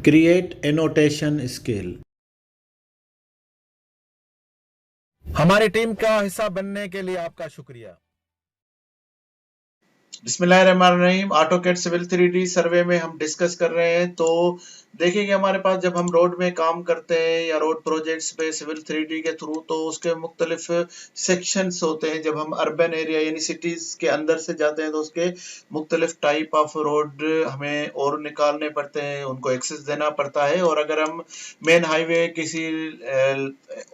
Create annotation scale. हमारी team का हिस्सा बनने के लिए आपका शुक्रिया। बिस्मिल्लाहिर्रहमानिर्रहीम। ऑटोकैड सिविल 3D सर्वे में हम डिस्कस कर रहे हैं। तो देखेंगे हमारे पास जब हम रोड में काम करते हैं या रोड प्रोजेक्ट्स पे सिविल 3D के थ्रू, तो उसके मुख्तलिफ सेक्शंस होते हैं। जब हम अर्बन एरिया यानी सिटीज के अंदर से जाते हैं तो उसके मुख्तलिफ टाइप ऑफ रोड हमें और निकालने पड़ते हैं, उनको एक्सेस देना पड़ता है। और अगर हम मेन हाईवे किसी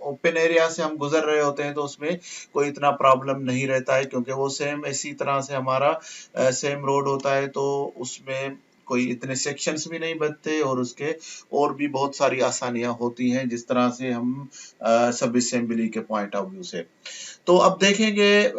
ओपन एरिया से हम गुजर रहे होते हैं तो उसमें कोई इतना प्रॉब्लम नहीं रहता है, क्योंकि वो सेम इसी तरह से हमारा सेम रोड होता है, तो उसमें कोई इतने सेक्शंस भी नहीं बनते और उसके और भी बहुत सारी आसानियां होती हैं, जिस तरह से हम सब असेंबली के पॉइंट ऑफ व्यू से। तो अब देखेंगे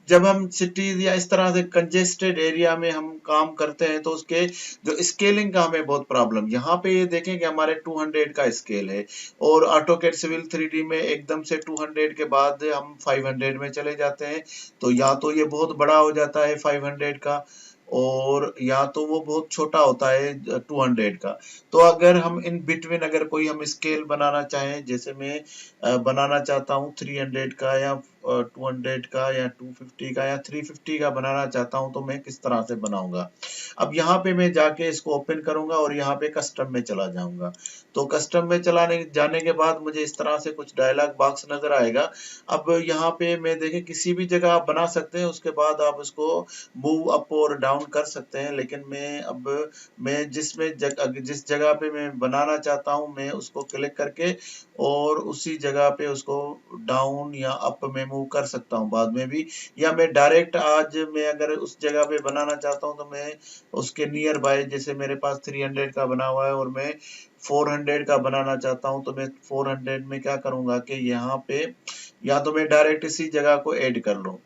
जब हम सिटीज या इस तरह से कंजेस्टेड एरिया में हम काम करते हैं तो उसके जो स्केलिंग का हमें बहुत प्रॉब्लम। यहाँ पे ये देखेंगे हमारे 200 का स्केल है और ऑटोकैड सिविल 3D में एकदम से 200 के बाद हम 500 में चले जाते हैं। तो या तो ये बहुत बड़ा हो जाता है 500 का, और या तो वो बहुत छोटा होता है 200 का। तो अगर हम इन बिटवीन अगर कोई हम स्केल बनाना चाहें, जैसे मैं बनाना चाहता हूँ 300 का या 200 का या 250 का या 350 का बनाना चाहता हूं, तो मैं किस तरह से बनाऊंगा। अब यहाँ पे मैं जाके इसको ओपन करूंगा और यहाँ पे कस्टम में चला जाऊंगा। तो कस्टम में चलाने जाने के बाद मुझे इस तरह से कुछ डायलॉग बॉक्स नजर आएगा। अब यहाँ पे मैं देखें किसी भी जगह आप बना सकते हैं, उसके बाद आप इसको मूव अप और डाउन कर सकते हैं। लेकिन मैं जिस जगह पे मैं बनाना चाहता हूँ, मैं उसको क्लिक करके और उसी जगह पे उसको डाउन या अप में मूव कर सकता हूँ बाद में भी। या मैं डायरेक्ट आज मैं अगर उस जगह पे बनाना चाहता हूँ तो मैं उसके नियर बाय, जैसे मेरे पास 300 का बना हुआ है और मैं 400 का बनाना चाहता हूँ, तो मैं 400 में क्या करूंगा कि यहाँ पे या तो मैं डायरेक्ट इसी जगह को ऐड कर लूँ,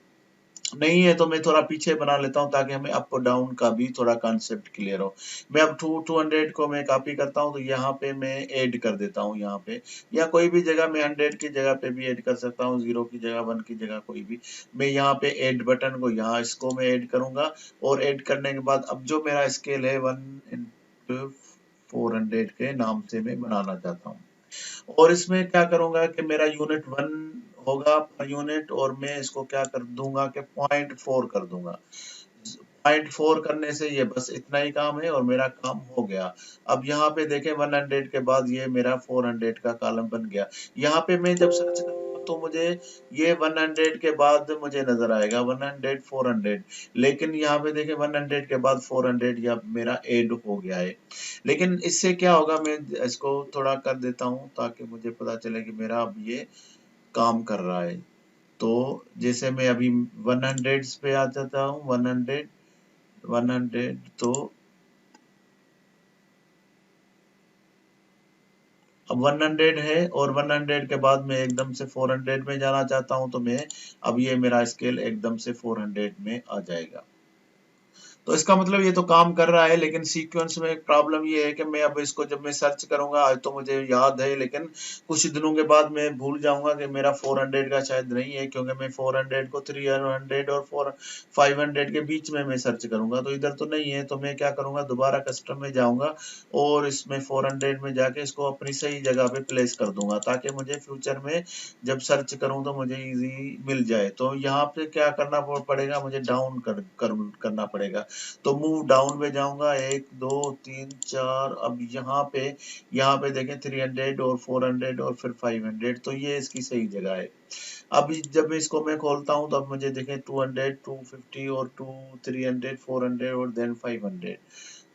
नहीं है तो मैं थोड़ा पीछे बना लेता हूँ ताकि हमें अप और डाउन का भी थोड़ा कॉन्सेप्ट क्लियर हो। मैं अब 200 को मैं कॉपी करता हूँ, तो यहाँ पे मैं ऐड कर देता हूँ यहाँ पे, या कोई भी जगह मैं 100 की जगह पे भी ऐड कर सकता हूँ, 0 की जगह 1 की जगह कोई भी। मैं यहाँ पे ऐड बटन को यहाँ इसको मैं ऐड करूंगा और ऐड करने के बाद अब जो मेरा स्केल है 1:400 के नाम से मैं बनाना चाहता हूँ। और इसमें क्या करूंगा कि मेरा यूनिट 1 होगा पर यूनिट, और मैं इसको क्या कर दूंगा कि 0.4 कर दूंगा। 0.4 करने से ये बस इतना ही काम है और मेरा काम हो गया। अब यहाँ पे देखें 100 के बाद ये मेरा 400 का कॉलम बन गया। यहाँ पे मैं जब सर्च करूंगा तो मुझे ये 100 के बाद मुझे नजर आएगा 100 400, लेकिन यहाँ पे देखें 100 के बाद 400 या मेरा ऐड हो गया है। लेकिन इससे क्या होगा, मैं इसको थोड़ा कर देता हूँ ताकि मुझे पता चले कि मेरा अब ये काम कर रहा है। तो जैसे मैं अभी 100 पे आ जाता हूँ, 100 तो अब 100 है और 100 के बाद मैं एकदम से 400 में जाना चाहता हूँ, तो मैं अब ये मेरा स्केल एकदम से 400 में आ जाएगा। तो इसका मतलब ये तो काम कर रहा है, लेकिन सीक्वेंस में एक प्रॉब्लम ये है कि मैं अब इसको जब मैं सर्च करूंगा, आज तो मुझे याद है लेकिन कुछ दिनों के बाद मैं भूल जाऊंगा कि मेरा 400 का शायद नहीं है, क्योंकि मैं 400 को 300 और 500 के बीच में मैं सर्च करूंगा, तो इधर तो नहीं है। तो मैं क्या करूंगा, दोबारा कस्टम में जाऊंगा और इसमें 400 में जाके इसको अपनी सही जगह पे प्लेस कर दूंगा, ताकि मुझे फ्यूचर में जब सर्च करूं तो मुझे इजी मिल जाए। तो यहाँ पे क्या करना पड़ेगा, मुझे डाउन करना पड़ेगा। तो मूव डाउन में जाऊंगा, 1 2 3 4। अब यहाँ पे देखें 300 और 400 और फिर 500, तो ये इसकी सही जगह है। अब जब इसको मैं खोलता हूँ तो अब मुझे देखें 200 250 और 300 400 और देन 500।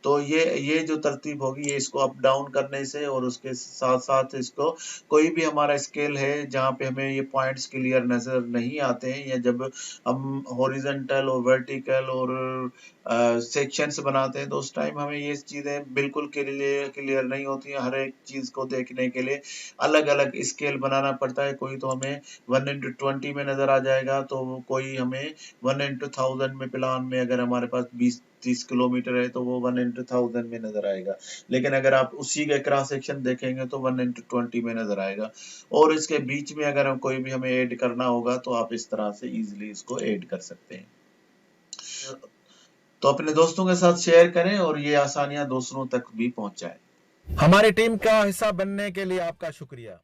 तो ये जो तरतीब होगी ये इसको अप डाउन करने से, और उसके साथ साथ इसको कोई भी हमारा स्केल है जहाँ पे हमें ये पॉइंट्स क्लियर नजर नहीं आते हैं, या जब हम हॉरिजॉन्टल और वर्टिकल और सेक्शंस बनाते हैं तो उस टाइम हमें ये चीजें बिल्कुल क्लियर नहीं होती हैं। हर एक चीज को देखने के लिए अलग अलग स्केल बनाना पड़ता है। कोई तो हमें 1:20 में नजर आ जाएगा, तो कोई हमें 1:1000 में प्लान में अगर हमारे पास 20-30 किलोमीटर है तो वो 1:1000 में नजर आएगा। लेकिन अगर आप उसी का क्रॉस सेक्शन देखेंगे तो 1:20 में नजर आएगा। और इसके बीच में अगर हम कोई भी हमें ऐड करना होगा तो आप इस तरह से इजीली इसको ऐड कर सकते हैं। तो अपने दोस्तों के साथ शेयर करें और ये आसानियां दूसरों तक भी पहुंचाएं। हमारी टीम का हिस्सा बनने के लिए आपका शुक्रिया।